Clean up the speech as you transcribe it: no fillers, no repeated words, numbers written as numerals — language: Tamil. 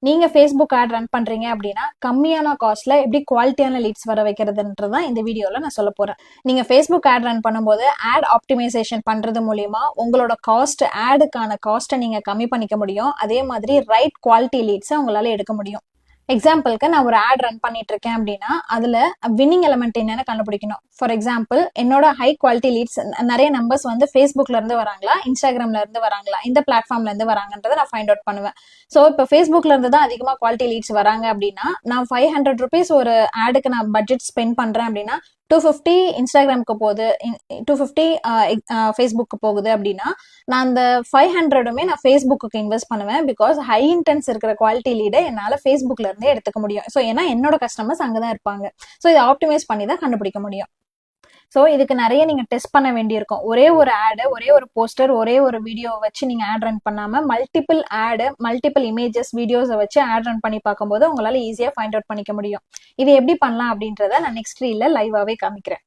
நீங்க Facebook ஆட் ரன் பண்றீங்க அப்படின்னா கம்மியான காஸ்ட்ல எப்படி குவாலிட்டியான லீட்ஸ் வர வைக்கிறதுன்றதான் இந்த வீடியோல நான் சொல்ல போறேன். நீங்க Facebook ஆட் ரன் பண்ணும்போது ஆட் ஆப்டிமைசேஷன் பண்றது மூலியமா உங்களோட ஆடுக்கான காஸ்ட்டை நீங்க கம்மி பண்ணிக்க முடியும். அதே மாதிரி ரைட் குவாலிட்டி லீட்ஸை உங்களால எடுக்க முடியும். எக்ஸாம்பிளுக்கு நான் ஒரு ஆட் ரன் பண்ணிட்டு இருக்கேன் அப்படின்னா அதுல வின்னிங் எலமெண்ட் என்னன்னு கண்டுபிடிக்கணும். ஃபார் எக்ஸாம்பிள் என்னோட ஹை குவாலிட்டி லீட்ஸ் நிறைய நம்பர்ஸ் வந்து Facebookல இருந்து வராங்களா, இன்ஸ்டாகிராம்ல இருந்து வராங்களா, இந்த பிளாட்ஃபார்ம்ல இருந்து வராங்கன்றதை நான் ஃபைண்ட் அவுட் பண்ணுவேன். ஸோ இப்போ Facebookல இருந்து தான் அதிகமா குவாலிட்டி லீட்ஸ் வராங்க அப்படின்னா நான் 500 rupees ஒரு ஆடுக்கு நான் பட்ஜெட் ஸ்பெண்ட் பண்றேன் அப்படின்னா 250 இன்ஸ்டாகிராமுக்கு போகுது, 250 ஃபேஸ்புக்கு போகுது அப்படின்னா நான் அந்த 500மே நான் ஃபேஸ்புக்கு இன்வெஸ்ட் பண்ணுவேன். பிகாஸ் ஹை இன்டென்ஸ் இருக்கிற குவாலிட்டி லீடை என்னால் ஃபேஸ்புக்ல இருந்தே எடுத்துக்க முடியும். ஸோ ஏன்னா என்னோட கஸ்டமர்ஸ் அங்கதான் இருப்பாங்க. ஸோ இதை ஆப்டிமைஸ் பண்ணி தான் கண்டுபிடிக்க முடியும். ஸோ இதுக்கு நிறைய நீங்க டெஸ்ட் பண்ண வேண்டியிருக்கும். ஒரே ஒரு ஆடு, ஒரே ஒரு போஸ்டர், ஒரே ஒரு வீடியோ வச்சு நீங்க ஆட் ரன் பண்ணாம மல்டிபிள் ஆடு, மல்டிபிள் இமேஜஸ், வீடியோஸை வச்சு ஆட் ரன் பண்ணி பார்க்கும்போது உங்களால ஈஸியா ஃபைண்ட் அவுட் பண்ணிக்க முடியும். இது எப்படி பண்ணலாம் அப்படின்றத நான் நெக்ஸ்ட் ரீல்ல லைவாவே காமிக்கிறேன்.